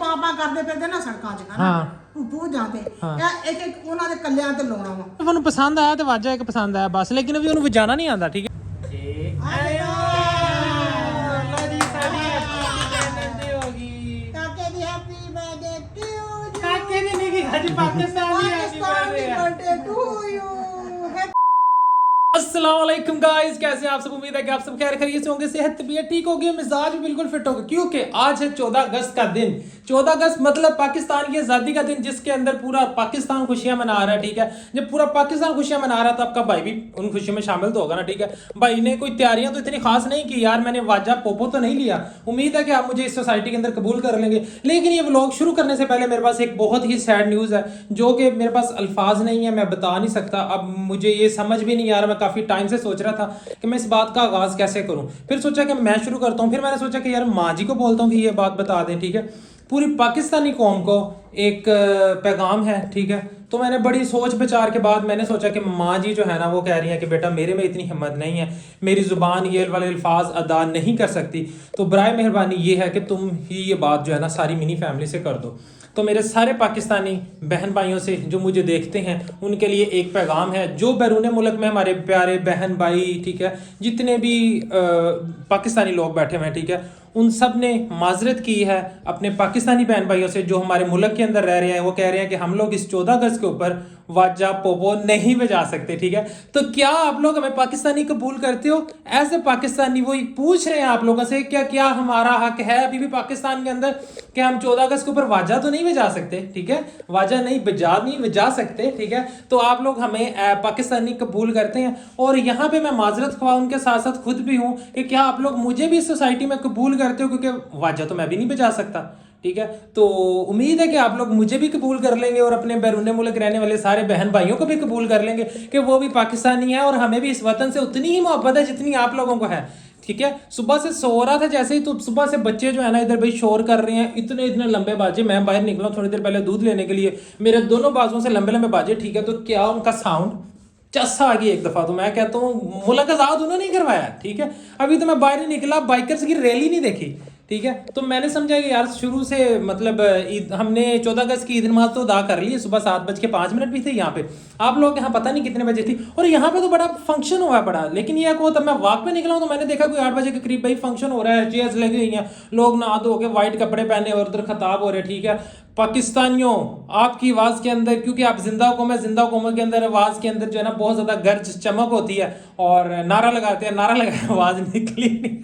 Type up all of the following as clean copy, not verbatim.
ਪਾਪਾ ਕਰਦੇ ਫਿਰਦੇ ਨਾ ਸੜਕਾਂ 'ਚ ਹਾਂ ਪੂ ਜਾਂਦੇ ਇੱਕ ਇੱਕ ਉਹਨਾਂ ਦੇ ਕੱਲਿਆਂ ਤੇ ਲਾਉਣਾ ਵਾ ਤੁਹਾਨੂੰ ਪਸੰਦ ਆਇਆ ਤੇ ਵਾਜਾ ਇੱਕ ਪਸੰਦ ਆਇਆ ਬਸ ਲੇਕਿਨ ਵੀ ਉਹਨੂੰ ਵਜਾਣਾ ਨਹੀਂ ਆਉਂਦਾ ਠੀਕ ਹੈ अस्सलामुअलैकुम गाइस, कैसे आप सब? उम्मीद है कि आप सब खैर खैरियत से होंगे, सेहत तबीयत ठीक होगी, मिजाज भी बिल्कुल फिट होगा क्योंकि आज है 14 अगस्त का दिन। 14 अगस्त मतलब पाकिस्तान की आज़ादी का दिन, जिसके अंदर पूरा पाकिस्तान खुशियां मना रहा है। ठीक है, जब पूरा पाकिस्तान खुशियां मना रहा है तो आपका भाई भी उन खुशियों में शामिल तो होगा ना। ठीक है, भाई ने कोई तैयारियां तो इतनी खास नहीं की यार, मैंने वाजा पोपो तो नहीं लिया। उम्मीद है कि आप मुझे इस सोसाइटी के अंदर कबूल कर लेंगे। लेकिन ये व्लॉग शुरू करने से पहले मेरे पास एक बहुत ही सैड न्यूज़ है, जो कि मेरे पास अल्फाज नहीं है, मैं बता नहीं सकता। अब मुझे ये समझ भी नहीं आ रहा, मैं काफ़ी टाइम से सोच रहा था कि मैं इस बात का आगाज़ कैसे करूं। फिर सोचा कि मैं शुरू करता हूं, फिर मैंने सोचा कि यार माँ जी को बोलता हूं कि ये बात बता दें। ठीक है, पूरी पाकिस्तानी कौम को एक पैगाम है। ठीक है, तो मैंने बड़ी सोच विचार के बाद मैंने सोचा कि माँ जी जो है ना वो कह रही है कि बेटा मेरे में इतनी हिम्मत नहीं है, मेरी ज़ुबान ये वाले अल्फाज अदा नहीं कर सकती, तो बराए मेहरबानी ये है कि तुम ही ये बात जो है ना सारी मिनी फैमिली से कर दो। तो मेरे सारे पाकिस्तानी बहन भाइयों से जो मुझे देखते हैं उनके लिए एक पैगाम है, जो बैरून मुल्क में हमारे प्यारे बहन भाई, ठीक है, जितने भी पाकिस्तानी लोग बैठे हुए हैं, ठीक है, उन सब ने माजरत की है अपने पाकिस्तानी बहन भाइयों से जो हमारे मुल्क के अंदर रह रहे हैं। वो कह रहे हैं कि हम लोग इस 14 अगस्त के ऊपर वाजा पोपो नहीं बजा सकते। ठीक है, तो क्या आप लोग हमें पाकिस्तानी कबूल करते हो? ऐसे पाकिस्तानी वो पूछ रहे हैं आप लोगों से, क्या क्या हमारा हक है अभी भी पाकिस्तान के अंदर कि हम 14 अगस्त के ऊपर वाजा तो नहीं बजा सकते? ठीक है, वाजा नहीं बजा सकते। ठीक है, तो आप लोग हमें पाकिस्तानी कबूल करते हैं। और यहाँ पे मैं माजरत ख्वाह उनके साथ साथ खुद भी हूँ कि क्या आप लोग मुझे भी इस सोसाइटी में कबूल करते हो, क्योंकि वाजा तो मैं भी नहीं बजा सकता। ठीक है, तो उम्मीद है कि आप लोग मुझे भी कबूल कर लेंगे और अपने बैरून मुल्क रहने वाले सारे बहन भाइयों को भी कबूल कर लेंगे कि वो भी पाकिस्तानी है और हमें भी इस वतन से उतनी ही मोहब्बत है जितनी आप लोगों को है। ठीक है, सुबह से सो रहा था जैसे ही, तो सुबह से बच्चे जो है ना इधर भाई शोर कर रहे हैं, इतने इतने लंबे बाजे। मैं बाहर निकला थोड़ी देर पहले दूध लेने के लिए, मेरे दोनों बाजुओं से लंबे लंबे बाजे। ठीक है, तो क्या उनका साउंड चस्सा आ गई एक दफा, तो मैं कहता हूँ मुल्क आजाद उन्होंने नहीं करवाया। ठीक है, अभी तो मैं बाहर ही निकला, बाइकर्स की रैली नहीं देखी। ठीक है, तो मैंने समझा कि यार शुरू से मतलब हमने 14 अगस्त की ईद नमाज तो अदा कर ली, सुबह 7:05 भी थे यहाँ पे, आप लोग यहाँ पता नहीं कितने बजे थी, और यहाँ पे तो बड़ा फंक्शन हुआ है बड़ा। लेकिन ये को तब मैं वॉक पे निकला हूँ तो मैंने देखा कोई 8 बजे के करीब भाई फंक्शन हो रहा है, चेयर्स लगी हुई हैं, लोग नहा धो के वाइट कपड़े पहने और उधर खताब हो रहे। ठीक है, पाकिस्तानियों आपकी आवाज़ के अंदर, क्योंकि आप जिंदा कौम है, जिंदा कौम के अंदर आवाज़ के अंदर जो है ना बहुत ज़्यादा गर्ज चमक होती है और नारा लगाते हैं, नारा लगाए आवाज़ निकली नहीं।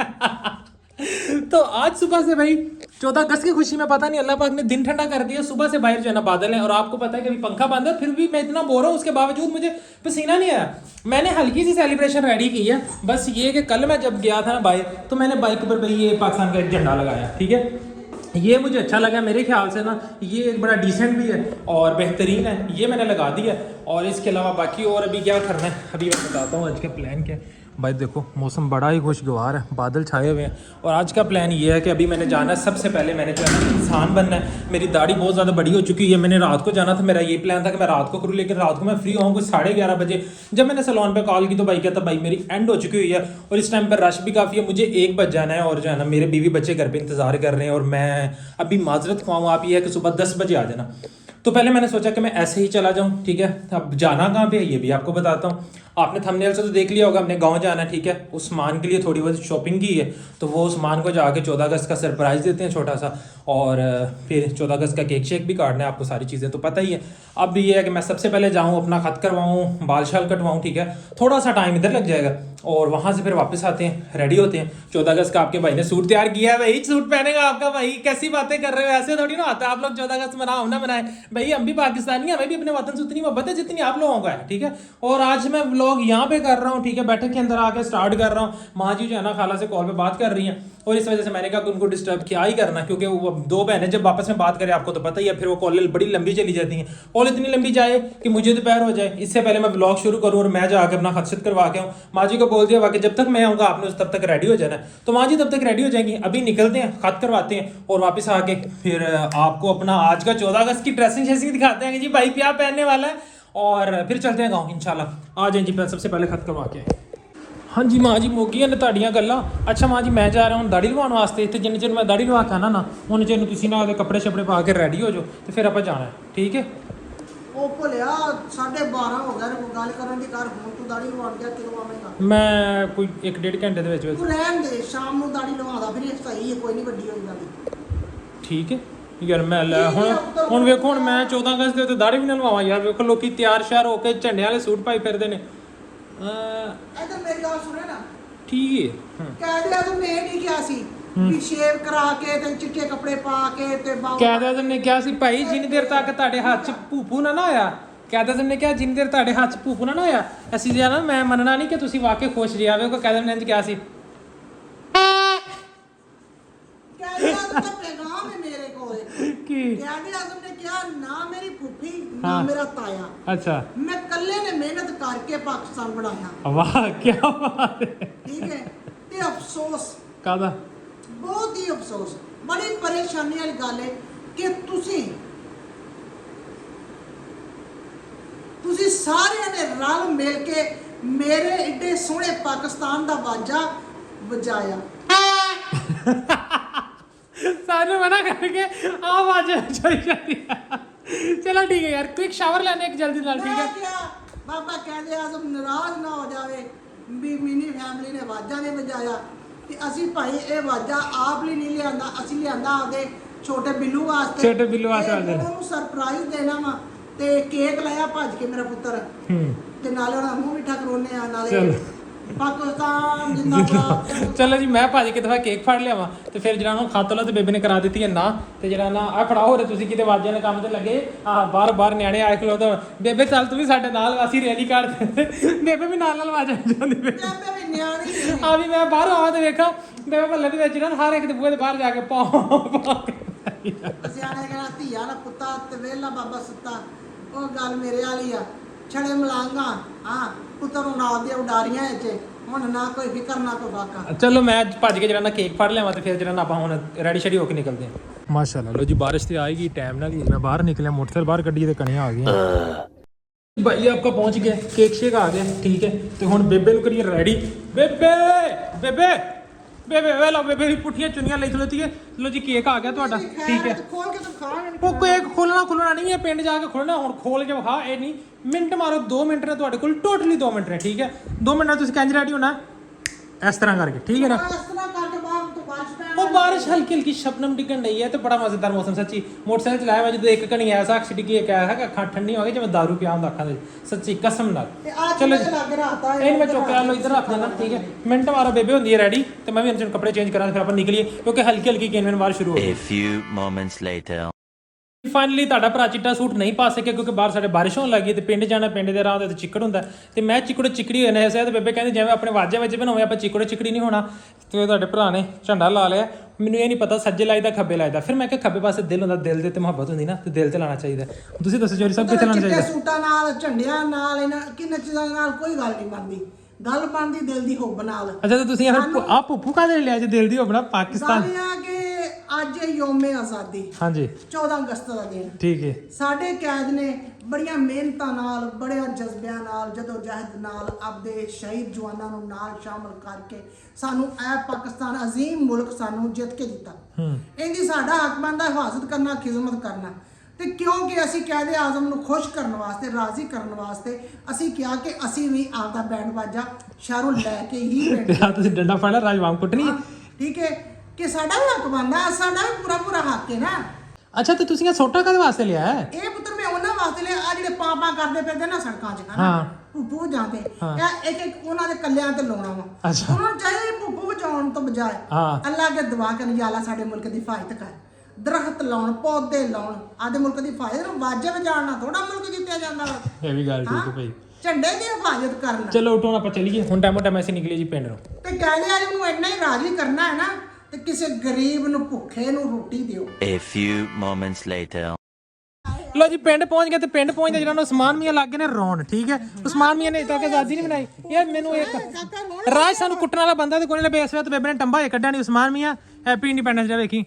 तो आज सुबह से भाई 14 अगस्त की खुशी में पता नहीं अल्लाह पाक ने दिन ठंडा कर दिया, सुबह से बाहर जो है ना बादल है और आपको पता है कि अभी पंखा बंद है, फिर भी मैं इतना बोर हूँ, उसके बावजूद मुझे पसीना नहीं आया। मैंने हल्की सी सेलिब्रेशन रेडी की है, बस ये कि कल मैं जब गया था ना बाइक, तो मैंने बाइक पर भाई ये पाकिस्तान का एक झंडा लगाया। ठीक है, ये मुझे अच्छा लगा, मेरे ख्याल से ना ये एक बड़ा डिसेंट भी है और बेहतरीन है, ये मैंने लगा दिया। और इसके अलावा बाकी और अभी क्या करना है अभी मैं बताता हूँ। आज का प्लान क्या है भाई, देखो मौसम बड़ा ही खुशगवार है, बादल छाए हुए हैं, और आज का प्लान ये है कि अभी मैंने जाना है, सबसे पहले मैंने जो है इंसान बनना है। मेरी दाढ़ी बहुत ज़्यादा बड़ी हो चुकी है, मैंने रात को जाना था, मेरा ये प्लान था कि मैं रात को करूँ, लेकिन रात को मैं फ्री हूँ कुछ 11:30 बजे। जब मैंने सैलून पे कॉल की तो भाई कहता भाई मेरी एंड हो चुकी हुई है और इस टाइम पर रश भी काफ़ी है, मुझे 1 बज जाना है, और जो है ना मेरे बीवी बच्चे घर पर इंतज़ार कर रहे हैं, और मैं अभी माजरत खुआऊँ आप, ये है कि सुबह 10 बजे आ जाना। तो पहले मैंने सोचा कि मैं ऐसे ही चला जाऊं। ठीक है, अब जाना कहाँ पे है ये भी आपको बताता हूँ। आपने थंबनेल से तो देख लिया होगा, हमने गांव जाना है। ठीक है, उस्मान के लिए थोड़ी बहुत शॉपिंग की है, तो वो उस्मान को जाके 14 अगस्त का सरप्राइज़ देते हैं छोटा सा, और फिर 14 अगस्त का केक शेक भी काटना है, आपको सारी चीज़ें तो पता ही है। अब ये है कि मैं सबसे पहले जाऊँ, अपना खत करवाऊँ, बाल शाल कटवाऊँ। ठीक है, थोड़ा सा टाइम इधर लग जाएगा और वहाँ से फिर वापस आते हैं, रेडी होते हैं। 14 अगस्त का आपके भाई ने सूट तैयार किया है, भाई सूट पहनेगा आपका भाई, कैसी बातें कर रहे हो, ऐसे थोड़ी ना आता है। आप लोग 14 अगस्त मनाओ ना मनाए भाई, हम भी पाकिस्तानी हैं, हमें भी अपने वतन से उतनी मोहब्बत है जितनी आप लोगों का है। ठीक है, और आज मैं व्लॉग यहाँ पे कर रहा हूँ। ठीक है, बैठक के अंदर आके स्टार्ट कर रहा हूँ। माँ जी जो है ना खाला से कॉल पे बात कर रही हैं, और इस वजह से मैंने कहा कि उनको डिस्टर्ब क्या ही करना, क्योंकि वो 2 बहनें जब आपस में बात करें आपको तो पता ही है, फिर वो कॉल बड़ी लंबी चली जाती हैं, कॉल इतनी लंबी जाए कि मुझे दोपहर हो जाए। इससे पहले मैं ब्लॉग शुरू करूँ और मैं जाकर अपना खदशत करवा के आऊँ। माँ जी को बोल दिया वाकई जब तक मैं आऊँगा आपने तब तक रेडी हो जाना है, तो माँ जी तब तक रेडी हो जाएंगी। अभी निकलते हैं, खत करवाते हैं और वापस आके फिर आपको अपना आज का 14 अगस्त की ड्रेसिंग शेसिंग दिखाते हैं कि जी भाई क्या पहनने वाला है, और फिर चलते हैं गाँव इंशाल्लाह। आ जाए जी, सबसे पहले खत करवा के। ਹਾਂਜੀ ਮਾਂ ਜੀ ਮੋਗੀਆਂ ਨੇ ਤੁਹਾਡੀਆਂ ਗੱਲਾਂ। ਅੱਛਾ ਮਾਂ ਜੀ ਮੈਂ ਜਾ ਰਿਹਾ ਹੁਣ ਦਾੜੀ ਲਵਾਉਣ ਵਾਸਤੇ। ਇੱਥੇ ਜਿੰਨੇ ਚਿਰ ਮੈਂ ਦਾੜੀ ਲਵਾ ਕੇ ਆਣਾ ਨਾ ਉਹਨੇ ਚਿਰ ਨੂੰ ਤੁਸੀਂ ਨਾ ਉਹਦੇ ਕੱਪੜੇ ਛੱਪੜੇ ਪਾ ਕੇ ਰੈਡੀ ਹੋ ਜਾਓ ਤੇ ਫਿਰ ਆਪਾਂ ਜਾਣਾ ਠੀਕ ਹੈ। ਉਹ ਭੁੱਲਿਆ 12:30 ਹੋ ਗਏ ਨੇ, ਗੱਲ ਕਰਨ ਦੀ ਕਰ। ਹੁਣ ਤੂੰ ਦਾੜੀ ਲਵਾਉਣ ਗਿਆ, ਕਿਦੋਂ ਆਵੇਂਗਾ? ਮੈਂ ਕੋਈ 1.5 ਘੰਟੇ ਦੇ ਵਿੱਚ ਤੂੰ ਰਹਿਣ ਦੇ, ਸ਼ਾਮ ਨੂੰ ਦਾੜੀ ਲਵਾਉਂਦਾ ਫਿਰ ਇਹ ਸਹੀ ਹੈ, ਕੋਈ ਨਹੀਂ ਵੱਡੀ ਹੋਈ ਦਾੜੀ। ਠੀਕ ਹੈ ਯਾਰ ਮੈਂ ਲੈ ਹੁਣ ਵੇਖੋ ਹੁਣ ਮੈਂ 14 ਅਗਸਤ ਦੇ ਉੱਤੇ ਦਾੜੀ ਵੀ ਨਾ ਲਵਾਵਾਂ ਯਾਰ। ਵੇਖੋ ਲੋਕੀ ਤਿਆਰ ਸ਼ਿਆਰ ਹੋ ਕੇ ਝੰਡੇ ਵਾਲੇ ਸੂਟ ਪਾਈ ਫਿਰਦੇ ਨੇ। ਇਧਰ ਮੇਰੀ ਗੱਲ ਸੁਣੇ ਨਾ। ਠੀਕ ਹੈ ਕਹਿ ਦਿਆ ਤੂੰ, ਮੈਂ ਨਹੀਂ ਕਿਹਾ ਸੀ ਵੀ ਸ਼ੇਵ ਕਰਾ ਕੇ ਤੇ ਚਿੱਟੇ ਕੱਪੜੇ ਪਾ ਕੇ ਤੇ ਕਾਇਦ ਆਜ਼ਮ ਨੇ ਕਿਹਾ ਸੀ ਭਾਈ ਜਿੰਨੀ ਦੇਰ ਤੱਕ ਤੁਹਾਡੇ ਹੱਥ 'ਚ ਭੂਪੂ ਨਾ ਹੋਇਆ, ਕਾਇਦ ਆਜ਼ਮ ਨੇ ਕਿਹਾ ਜਿੰਨੀ ਦੇਰ ਤੁਹਾਡੇ ਹੱਥ 'ਚ ਭੂਪੂ ਨਾ ਹੋਇਆ ਅਸੀਂ ਜਾਣਾ। ਮੈਂ ਮੰਨਣਾ ਨਹੀਂ ਕਿ ਤੁਸੀਂ ਵਾਕਈ ਖੁਸ਼ ਰਿਹਾ ਵੇ। ਕਾਇਦ ਆਜ਼ਮ ਨੇ ਇੰਝ ਕਿਹਾ ਸੀ। ਕਹਿ ਦਿਆ ਤਾਂ ਪੈਗਾਮ ਹੈ ਮੇਰੇ ਕੋਲ ਕੀ ਕਹਿ ਦਿਆ ਤੁਮਨੇ ਕਿਹਾ ਨਾ ਮੇਰੀ ਫੁੱਫੀ ਨਾ ਮੇਰਾ ਤਾਇਆ। ਅੱਛਾ ਮੈਂ ਇਕੱਲੇ ਨੇ ਮਿਹਨਤ ਕਰਕੇ ਪਾਕਿਸਤਾਨ ਬਣਾਇਆ। ਵਾਹ ਕੀ ਬਾਤ ਹੈ। ਠੀਕ ਹੈ ਤੇ ਅਫਸੋਸ ਕਾਹਦਾ? ਬਹੁਤ ਹੀ ਅਫਸੋਸ, ਬੜੀ ਪਰੇਸ਼ਾਨੀ ਵਾਲੀ ਗੱਲ ਹੈ ਕਿ ਤੁਸੀਂ ਸਾਰਿਆਂ ਨੇ ਰਲ ਮਿਲ ਕੇ ਮੇਰੇ ਏਡੇ ਸੋਹਣੇ ਪਾਕਿਸਤਾਨ ਦਾ ਵਾਜਾ ਵਜਾਇਆ। ਸਾਨੂੰ ਮਨਾ ਕਰਕੇ ਆਵਾਜ਼ ਚਲੀ ਜਾਂਦੀ ਹੈ। ਚਲੋ ਠੀਕ ਹੈ ਯਾਰ, ਕੁਇਕ ਸ਼ਾਵਰ ਲੈਣੇ ਇੱਕ ਜਲਦੀ ਨਾਲ। ਠੀਕ ਹੈ ਕਿਹਾ ਬਾਬਾ ਕਹਿੰਦੇ ਆਜ਼ਮ ਨਾਰਾਜ਼ ਨਾ ਹੋ ਜਾਵੇ ਵੀ ਮਿਨੀ ਫੈਮਿਲੀ ਨੇ ਵਾਜਾ ਨਹੀਂ ਵਜਾਇਆ। ਤੇ ਅਸੀਂ ਭਾਈ ਇਹ ਵਾਜਾ ਆਪ ਲਈ ਨਹੀਂ ਲਿਆਂਦਾ, ਅਸੀਂ ਲਿਆਂਦਾ ਆਪਦੇ ਛੋਟੇ ਬਿੱਲੂ ਵਾਸਤੇ। ਛੋਟੇ ਬਿੱਲੂ ਵਾਸਤੇ ਉਹਨੂੰ ਸਰਪ੍ਰਾਈਜ਼ ਦੇਣਾ ਵਾ ਤੇ ਕੇਕ ਲਾਇਆ ਭੱਜ ਕੇ ਮੇਰਾ ਪੁੱਤਰ ਤੇ ਨਾਲੇ ਉਹਨਾਂ ਮੂੰਹ ਮਿੱਠਾ ਕਰੋਨੇ ਆ ਨਾਲੇ ਪਾਕਿਸਤਾਨ ਜਿੰਦਾਬਾਦ। ਚਲੋ ਜੀ ਮੈਂ ਭਾਜੀ ਕਿ ਦਫਾ ਕੇਕ ਫੜ ਲਿਆਵਾਂ ਤੇ ਫਿਰ ਜਿਹੜਾ ਨੂੰ ਖੱਤ ਲਾ ਤੇ ਬੇਬੇ ਨੇ ਕਰਾ ਦਿੱਤੀ ਹੈ ਨਾ। ਤੇ ਜਿਹੜਾ ਨਾ ਆ ਫੜਾਓ ਰੇ ਤੁਸੀਂ ਕਿਤੇ ਵਾਜਿਆਂ ਦੇ ਕੰਮ ਤੇ ਲੱਗੇ ਆ ਬਾਰ ਨਿਆਣੇ ਆਏ ਖਲੋ ਤਾਂ ਬੇਬੇ ਚੱਲ ਤੂੰ ਵੀ ਸਾਡੇ ਨਾਲ ਅਸੀਂ ਰੈਲੀ ਕਰ ਬੇਬੇ ਵੀ ਨਾਲ ਵਾਜਾ ਜਾਂਦੀ ਬੇਬੇ ਵੀ ਨਿਆਣੀ ਆ ਵੀ ਮੈਂ ਬਾਹਰ ਆਵਾਂ ਤੇ ਵੇਖਾਂ ਬੇਬੇ ਮੱਲੇ ਦੇ ਵਿੱਚ ਨਾ ਹਰ ਇੱਕ ਦੇ ਬੂਹੇ ਦੇ ਬਾਹਰ ਜਾ ਕੇ ਪਾ ਸਿਆਣੇ ਕਹਿੰਦਾ ਧੀਆ ਨਾ ਪੁੱਤਾ ਤੇ ਵੇਲਾ ਬਾਬਾ ਸੁੱਤਾ। ਉਹ ਗੱਲ ਮੇਰੇ ਵਾਲੀ ਆ, ਛੜੇ ਮਲਾਂਗਾ ਹਾਂ ਪੁੱਤਰ ਨੂੰ ਨਾਲ ਦੇ ਉਡਾਰੀਆਂ ਵਿੱਚ ਹੁਣ ਨਾ ਕੋਈ ਫਿਕਰ ਨਾ ਕੋਈ ਵਾਕਾ। ਚਲੋ ਮੈਂ ਭੱਜ ਕੇ ਜਿਹੜਾ ਨਾ ਕੇਕ ਫੜ ਲਿਆਵਾਂ ਤੇ ਫਿਰ ਜਿਹੜਾ ਨਾ ਆਪਾਂ ਹੁਣ ਰੈਡੀ ਸ਼ੈਡੀ ਹੋ ਕੇ ਨਿਕਲਦੇ ਹਾਂ। ਮਾਸ਼ਾਅੱਲਾ ਲੋ ਜੀ ਬਾਰਿਸ਼ ਤੇ ਆਏਗੀ ਟਾਈਮ ਨਾਲ ਹੀ। ਮੈਂ ਬਾਹਰ ਨਿਕਲਿਆ ਮੋਟਰਸਾਈਕਲ ਬਾਹਰ ਕੱਢੀ ਤੇ ਕਣੀਆਂ ਆ ਗਈਆਂ। ਭਾਈ ਆਪਕਾ ਪਹੁੰਚ ਗਿਆ, ਕੇਕ ਸ਼ੇਕ ਆ ਗਿਆ ਠੀਕ ਹੈ। ਤੇ ਹੁਣ ਬੇਬੇ ਨੂੰ ਕਰੀਏ ਰੈਡੀ। ਬੇਬੇ ਬੇਬੇ ਬੇਬੇ ਵੇ ਲਓ ਬੇਬੇ ਦੀ ਪੁੱਠੀਆਂ ਚੁੰਨੀਆਂ ਲਈ ਖਲੋਤੀ ਹੈ। ਲੋ ਜੀ ਕੇਕ ਆ ਗਿਆ ਤੁਹਾਡਾ ਠੀਕ ਹੈ। ਖੋਲ ਕੇ ਤੂੰ ਖਾਣ ਉਹ ਕੇਕ ਖੋਲਣਾ ਨਹੀਂ ਹੈ, ਪਿੰਡ ਜਾ ਕੇ ਖੋਲਣਾ। ਹੁਣ ਖੋਲ ਕੇ ਵਿਖਾ, ਇਹ ਨਹੀਂ ਮਿੰਟ ਮਾਰੋ 2 ਮਿੰਟ ਨੇ ਤੁਹਾਡੇ ਕੋਲ, ਟੋਟਲੀ 2 ਮਿੰਟ ਨੇ ਠੀਕ ਹੈ। 2 ਮਿੰਟ ਨਾਲ ਤੁਸੀਂ ਕਿੰਜ ਰੈਡੀ ਹੋਣਾ ਇਸ ਤਰ੍ਹਾਂ ਕਰਕੇ ਠੀਕ ਹੈ ਨਾ। ਇਸ ਤਰ੍ਹਾਂ ਕਰਕੇ ਬਾਹਰ ਤੋਂ ਬਾਰਿਸ਼ ਪੈਣ ਉਹ ਬਾਰਿਸ਼ ਹਲਕੀ ਹਲਕੀ ਸ਼ਬਨਮ ਡਿੱਗਣ ਡਈ ਹੈ ਤੇ ਬੜਾ ਮਜ਼ੇਦਾਰ ਮੌਸਮ ਸੱਚੀ। ਮੋਟਰਸਾਈਕਲ ਚਲਾਇਆ ਮੈਂ ਜਦੋਂ ਇੱਕ ਕਣੀ ਐਸਾ ਅੱਖ ਡਿੱਗੀ ਇੱਕ ਐਸਾ ਕਿ ਅੱਖਾਂ ਠੰਡੀਆਂ ਹੋ ਗਈ ਜਿਵੇਂ ਦਾਰੂ ਪਿਆ ਹੁੰਦਾ ਅੱਖਾਂ ਦੇ ਸੱਚੀ ਕਸਮ ਨਾਲ। ਚਲੋ ਲੱਗ ਰਾਤਾ ਇਹਨੂੰ ਮੈਂ ਚੁੱਕ ਲਿਆ, ਲੋ ਇੱਧਰ ਰੱਖ ਦੇਣਾ ਠੀਕ ਹੈ। ਮਿੰਟ ਮਾਰੋ ਬੇਬੇ ਹੁੰਦੀ ਹੈ ਰੈਡੀ ਤੇ ਮੈਂ ਵੀ ਅੰਦਰ ਕੱਪੜੇ ਚੇਂਜ ਕਰਾਂ ਫਿਰ ਆਪਾਂ ਨਿਕਲੀਏ ਕਿਉਂਕਿ ਹਲਕੀ ਹਲਕੀ ਕਿਨਵਨ ਵਾਰ ਸ਼ੁਰੂ ਹੋ ਗਈ। A few moments later finally ਤੁਹਾਡਾ ਭਰਾ ਚਿੱਟਾ ਸੂਟ ਨਹੀਂ ਪਾ ਸਕਿਆ ਕਿਉਂਕਿ ਬਾਹਰ ਸਾਡੇ ਬਾਰਿਸ਼ ਹੋਣ ਲੱਗੀ ਤੇ ਪਿੰਡ ਜਾਣਾ, ਪਿੰਡ ਦੇ ਰਾਹ ਤੇ ਚਿੱਕੜ ਹੁੰਦਾ ਤੇ ਮੈਂ ਚਿੱਕੜੋ ਚਿੱਕੜੀ ਹੋਇਆ ਨਾ ਐਸੇ। ਤੇ ਬੇਬੇ ਕਹਿੰਦੇ ਜਿਵੇਂ ਆਪਣੇ ਵਾਜੇ ਵਿੱਚ ਬਣਾਉਂਦੇ ਆਪਾਂ ਚਿੱਕੜੋ ਚਿੱਕੜੀ ਨਹੀਂ ਹੋਣਾ। ਤੇ ਤੁਹਾਡੇ ਭਰਾ ਨੇ ਝੰਡਾ ਲਾ ਲਿਆ। ਮੈਨੂੰ ਇਹ ਨਹੀਂ ਪਤਾ ਸੱਜੇ ਲਾਈਦਾ ਖੱਬੇ ਲਾਈਦਾ। ਫਿਰ ਮੈਂ ਕਿਹਾ ਖੱਬੇ ਪਾਸੇ ਦਿਲ ਹੁੰਦਾ, ਦਿਲ ਦੇ ਤੇ ਮੁਹੱਬਤ ਹੁੰਦੀ ਨਾ ਤੇ ਦਿਲ ਤੇ ਲਾਣਾ ਚਾਹੀਦਾ। ਤੁਸੀਂ ਦੱਸੋ ਚੋਰੀ ਸਭ ਕਿੱਥੇ ਲਾਣਾ ਚਾਹੀਦਾ? ਸੂਟਾਂ ਨਾਲ ਝੰਡਿਆਂ ਨਾਲ ਇਹਨਾਂ ਕਿੰਨੇ ਚੀਜ਼ਾਂ ਨਾਲ ਕੋਈ ਗੱਲ ਨਹੀਂ ਬਣਦੀ। ਗੱਲ ਬਣਦੀ ਦਿਲ ਦੀ ਹੋਬ ਨਾਲ। ਅੱਛਾ ਤੇ ਤੁਸੀਂ ਆ ਭੁੱਫੂ ਕਾਹਦੇ ਲਿਆ ਜੇ ਦਿਲ ਦੀ ਹੋਬਣਾ ਪਾਕਿਸਤਾਨ? ਗੱਲ ਇਹ ਆ ਕਿ ਅੱਜ ਯੋਮੇ ਆਜ਼ਾਦੀ ਹਾਂਜੀ 14 ਅਗਸਤ ਦਾ ਦਿਨ ਠੀਕ ਹੈ। ਸਾਡੇ ਕੈਦ ਨੇ ਬੜੀਆਂ ਮਿਹਨਤਾਂ ਨਾਲ ਬੜਿਆਂ ਜਜ਼ਬਿਆਂ ਨਾਲ ਜਦੋਂ ਜਹਿਦ ਨਾਲ ਆਪਦੇ ਸ਼ਹੀਦ ਜਵਾਨਾਂ ਨੂੰ ਨਾਲ ਸ਼ਾਮਲ ਕਰਕੇ ਸਾਨੂੰ ਇਹ ਪਾਕਿਸਤਾਨ ਅਜ਼ੀਮ ਮੁਲਕ ਸਾਨੂੰ ਜਿੱਤ ਕੇ ਦਿੱਤਾ। ਇਹਦੀ ਸਾਡਾ ਹੱਕ ਬਣਦਾ ਹਿਫਾਜ਼ਤ ਕਰਨਾ, ਖਿਦਮਤ ਕਰਨਾ। ਤੇ ਕਿਉਂਕਿ ਅਸੀਂ ਕਾਇਦੇ ਆਜ਼ਮ ਨੂੰ ਖੁਸ਼ ਕਰਨ ਵਾਸਤੇ, ਰਾਜ਼ੀ ਕਰਨ ਵਾਸਤੇ ਅਸੀਂ ਕਿਹਾ ਕਿ ਅਸੀਂ ਵੀ ਆਪਦਾ ਬੈਂਡ ਬਾਜਾ ਸ਼ਹਿਰੋਂ ਲੈ ਕੇ ਹੀ ਪਿੰਡ ਤੁਸੀਂ ਡੰਡਾ ਫੜਨਾ ਰਾਜਵਾਮ ਕੁੱਟਣੀ ਠੀਕ ਹੈ ਕਿ ਸਾਡਾ ਵੀ ਹੱਕ ਬਣਦਾ, ਸਾਡਾ ਵੀ ਪੂਰਾ ਹੱਕ ਹੈ ਨਾ। ਅੱਛਾ ਤੇ ਤੁਸੀਂ ਇਹ ਸੋਟਾ ਕਦੇ ਵਾਸਤੇ ਲਿਆ ਹੈ? ਇਹ ਪੁੱਤਰ ਮੈਂ ਉਹਨਾਂ ਵਾਸਤੇ ਲਿਆ ਆ ਜਿਹੜੇ ਪਾਪਾ ਕਰਦੇ ਫਿਰਦੇ ਨਾ ਸੜਕਾਂ 'ਚ ਹਨਾ ਭੁੱਪੂ ਜਾਂਦੇ ਇੱਕ ਉਹਨਾਂ ਦੇ ਕੱਲਿਆਂ ਤੇ ਲਾਉਣਾ ਵਾ। ਉਹਨਾਂ ਨੂੰ ਚਾਹੀਦਾ ਭੁੱਪੂ ਵਜਾਉਣ ਤੋਂ ਬਜਾਏ ਅੱਲਾ ਅੱਗੇ ਦੁਆ ਕਰਨ ਜਾਂ ਅੱਲਾ ਸਾਡੇ ਮੁਲਕ ਦੀ ਹਿਫਾਜ਼ਤ ਕਰ, ਦਰਖਤ ਲਾਉਣ, ਪੌਦੇ ਲਾਉਣ, ਆਦੇ ਮੁਲਕ ਦੀ ਹਿਫਾਜ਼ਤ ਨੂੰ ਵਾਜੇ ਵਜਾਉਣਾ ਥੋੜਾ ਮੁਲਕ ਜਿੱਤਿਆ ਜਾਂਦਾ ਵਾ। ਇਹ ਵੀ ਗੱਲ ਠੀਕ ਹੈ ਭਾਈ, ਝੰਡੇ ਦੀ ਹਿਫਾਜ਼ਤ ਕਰਨਾ। ਚਲੋ ਉਠੋ ਆਪਾਂ ਚੱਲੀਏ ਹੁਣ ਟਾਈਮੋ ਟਾਈਮ ਅਸੀਂ ਨਿਕਲੀਏ ਜੀ ਪਿੰਡ ਨੂੰ। ਤੇ ਕਾਇਦੇ ਆਜ਼ਮ ਨੂੰ ਇੰਨਾ ਹੀ ਰਾਜ਼ੀ ਕਰਨਾ ਹੈ ਨਾ ਤੇ ਕਿਸੇ ਗਰੀਬ ਨੂੰ ਭੁੱਖੇ ਨੂੰ ਰੋਟੀ ਦਿਓ। A few moments later ਲੋ ਜੀ ਪਿੰਡ ਪਹੁੰਚ ਗਏ ਤੇ ਪਿੰਡ ਪਹੁੰਚਦੇ ਜਿਹੜਾ ਉਸਮਾਨ ਮੀਆਂ ਲੱਗ ਗਏ ਨੇ ਰੌਣ ਠੀਕ ਹੈ। ਉਸਮਾਨ ਮੀਆਂ ਨੇ ਤੱਕ ਆਜ਼ਾਦੀ ਨਹੀਂ ਬਣਾਈ ਯਾਰ। ਮੈਨੂੰ ਇੱਕ ਰਾਜ ਸਾਨੂੰ ਕੁੱਟਣ ਵਾਲਾ ਬੰਦਾ ਤੇ ਕੋਈ ਨੇ ਬੇਸ ਤੇ ਬੇਬੇ ਨੇ ਟੰਬਾ ਹੀ ਕੱਢਿਆ ਨਹੀਂ। ਉਸਮਾਨ ਮੀਆਂ ਹੈਪੀ ਇੰਡੀਪੈਂਡੈਂਸ ਡੇ ਵੇਖੀ।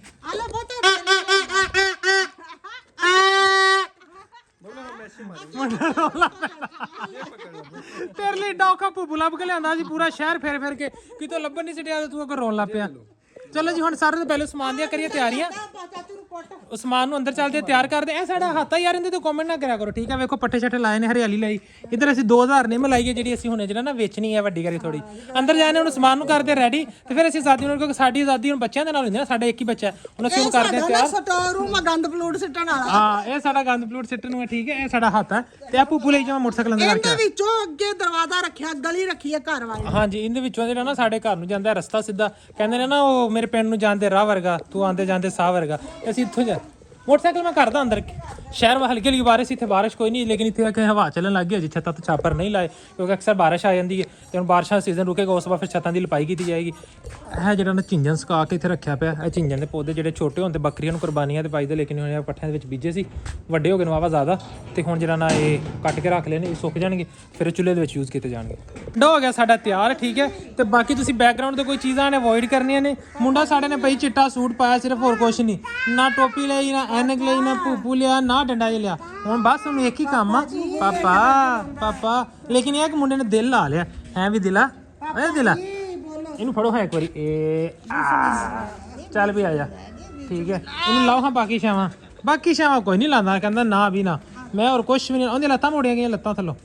ਮੁੰਡਾ ਰੋਲਾ ਤੇਰੇ ਲਈ ਡੌਖਾ ਭੁੱਬੂ ਲੱਭ ਕੇ ਲਿਆਂਦਾ ਸੀ ਪੂਰਾ ਸ਼ਹਿਰ ਫਿਰ ਫਿਰ ਕੇ ਕਿਤੋਂ ਲੱਭਣ ਨਹੀਂ ਛੱਡਿਆ ਤੂੰ ਅੱਗੇ ਰੋਣ ਲੱਗ ਪਿਆ ਚਲੋ ਜੀ ਹੁਣ ਸਾਰੇ ਤੋਂ ਪਹਿਲੇ ਸਮਾਨ ਦੀਆਂ ਕਰੀਏ ਤਿਆਰੀਆਂ ਉਸ ਸਮਾਨ ਨੂੰ ਅੰਦਰ ਚੱਲਦੇ ਤਿਆਰ ਕਰਦੇ ਇਹ ਸਾਡਾ ਹੱਥ ਆ ਯਾਰ ਇਹਦੇ ਤੇ ਕਮੈਂਟ ਨਾ ਕਰਿਆ ਕਰੋ ਠੀਕ ਹੈ ਵੇਖੋ ਪੱਠੇ ਛੱਠੇ ਲਾਏ ਨੇ ਹਰਿਆਲੀ ਲਾਈ ਇੱਧਰ ਅਸੀਂ 2000 ਨਿੰਮ ਲਾਈਏ ਜਿਹੜੀ ਅਸੀਂ ਹੁਣੇ ਜਿਹੜਾ ਨਾ ਵੇਚਣੀ ਹੈ ਵੱਡੀ ਕਰੀ ਥੋੜੀ ਅੰਦਰ ਜਾਣੇ ਹੁਣ ਸਮਾਨ ਨੂੰ ਕਰਦੇ ਰੈਡੀ ਤੇ ਫਿਰ ਅਸੀਂ ਆਜ਼ਾਦੀ ਨੂੰ ਕਿਉਂਕਿ ਸਾਡੀ ਆਜ਼ਾਦੀ ਹੁਣ ਬੱਚਿਆਂ ਦੇ ਨਾਲ ਹੁੰਦੀ ਨਾ ਸਾਡਾ ਇੱਕ ਹੀ ਬੱਚਾ ਹੁਣ ਅਸੀਂ ਉਹਨੂੰ ਕਰਦੇ ਤਿਆਰ ਸਟੋਰ ਰੂਮ ਗੰਦ ਪਲੂਟ ਸਿੱਟਣ ਵਾਲਾ ਹਾਂ ਇਹ ਸਾਡਾ ਗੰਦ ਪਲੂਟ ਸਿੱਟਣ ਨੂੰ ਹੈ ਠੀਕ ਹੈ ਇਹ ਸਾਡਾ ਹੱਥ ਹੈ ਤੇ ਆ ਪੂਪੂ ਲਈ ਜਾਵਾਂ ਮੋਟਰਸਾਈਕਲ ਅੰਦਰ ਕਰਕੇ ਇਹਦੇ ਵਿੱਚੋਂ ਅੱਗੇ ਦਰਵਾਜ਼ਾ ਰੱਖਿਆ ਗਲੀ ਰੱਖੀ ਹੈ ਘਰ ਵਾਲੀ ਹਾਂਜੀ ਇਹਦੇ ਵਿੱਚੋਂ ਜਿਹੜਾ ਨਾ ਸਾਡੇ ਘਰ ਨੂੰ ਜਾਂਦਾ ਰਸਤਾ ਸਿੱਧਾ ਕਹਿੰਦੇ ਨੇ ਨਾ ਉਹ ਮੇਰੇ ਪਿੰਡ ਨੂੰ ਜਾਂਦੇ ਰਾਹ ਵਰਗਾ ਤੂੰ ਆਂਦੇ ਜਾਂਦੇ ਸਾਹ ਵਰਗਾ ਅਸੀਂ ਇੱਥੋਂ ਜਾ मोटरसाइकिल में करता अंदर शहर में हल्की हल्की बारिश इतने बारिश कोई नहीं लेकिन इतने हवा चलन लग गई अजी छत्ता तो छापर नहीं लाए क्योंकि अक्सर बारिश आ जाती है तो हम बारिश का सीजन रुकेगा उस बाद फिर छत्तां की लिपाई की जाएगी है जो ना झिंजन सुका के इतने रखा पाया झिंजन के पौधे जो छोटे होंगे बकरियां कुर्बानियां पाईदे लेकिन पट्ठियां बीजे से व्डे हो गए वावा ज़्यादा तो हुण जो ना ये कट के रख लेने सुक जाएंगे फिर चूल्हे यूज़ किए जाएंगे हो गया साडा तैयार ठीक है तो बाकी तुसीं बैकग्राउंड तो कोई चीज़ां ने अवॉइड करनियां ने मुंडा साडे ने भाई चिट्टा सूट पाया सिर्फ होर कुछ नहीं ना टोपी लाई ना एनक लाई ना भूपू लिया ना डंडा लिया हुण बस हुण एक ही काम आ पापा पापा लेकिन यह मुंडे ने दिल ला लिया है भी दिला ए दिला इनू फड़ो है एक बारी ए चल भी आ जा ठीक है इनू लाओ हाँ बाकी छावां कोई नहीं लांदा कहंदा ना भी ना मैं और कुछ भी नहीं ओंदी लत्तां मोड़ियां गईयां लत्तां थल्लों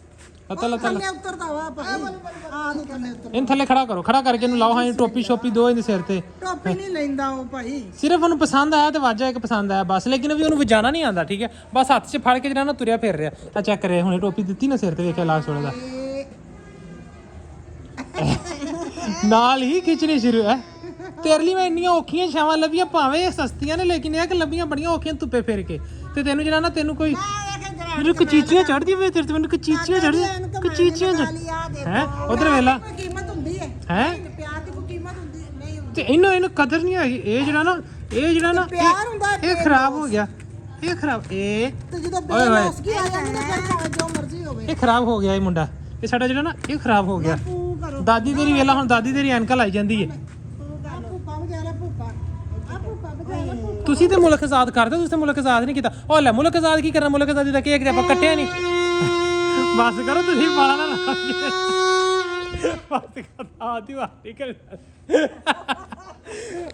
इन थले खड़ा करके इनू लाओ हाँ टोपी शोपी दो इन सिर ते टोपी नहीं लेंदा वो भाई सिर्फ उन्हें पसंद आया तो वाजा एक पसंद आया बस लेकिन अभी उन्हें वजाना नहीं आता ठीक है बस हाथ से फड़ के जरा ना तुरया फिर रहा चेक करे हुणे टोपी दी ना सिर ते वेखिया लास्ट थोड़ा नाल ही खिंचनी शुरू है तेरे लिए मैं इन्नियां औखियां छावां लभियां भावें सस्तियां ने लेकिन यह कि लभियां बड़ियां औखियां धुप्पे फिर के ते तेनू जरा ना तेनू कोई मेरे कचीचियां चढ़दी वे तेरे ते मैनू कचीचियां चढ़दी कचीचियां हैं उधर वेला कीमत हुंदी है हैं प्यार की कोई कीमत हुंदी नहीं हुंदी ते इन्नू कदर नहीं हैगी ये जरा ना प्यार हुंदा ये खराब हो गया ये खराब ए ਤੇ ਜਦੋਂ ਬੇਲੋਸ ਕੀ ਆ ਜਾਂਦੀ ਤਾਂ ਫਿਰ ਜੋ ਮਰਜ਼ੀ ਹੋਵੇ ਇਹ ਖਰਾਬ ਹੋ ਗਿਆ ਇਹ ਮੁੰਡਾ ਇਹ ਸਾਡਾ ਜਿਹੜਾ ਨਾ ਇਹ ਖਰਾਬ ਹੋ ਗਿਆ ਦਾਦੀ ਤੇਰੀ ਵੇਲਾ ਹੁਣ ਦਾਦੀ ਤੇਰੀ ਐਨਕਾਂ ਲਾਈ ਜਾਂਦੀ ਹੈ ਭੁੱਪਾ ਵਿਚਾਰਾ ਭੁੱਪਾ ਆ ਭੁੱਪਾ ਵਿਚਾਰਾ ਤੁਸੀਂ ਤੇ ਮੁਲਕ ਆਜ਼ਾਦ ਕਰਦੇ ਤੁਸੀਂ ਤੇ ਮੁਲਕ ਆਜ਼ਾਦ ਨਹੀਂ ਕੀਤਾ ਉਹ ਲੈ ਮੁਲਕ ਆਜ਼ਾਦ ਕੀ ਕਰਨਾ ਮੁਲਕ ਆਜ਼ਾਦੀ ਦਾ ਕੇਕ ਤੇ ਆਪਾਂ ਕੱਟਿਆ ਨਹੀਂ ਬਸ ਕਰੋ ਤੁਸੀਂ ਬਾਲਾ ਨਾ ਬਸ ਕਰੋ ਆਦੀ ਵਾਰੀ ਕਰ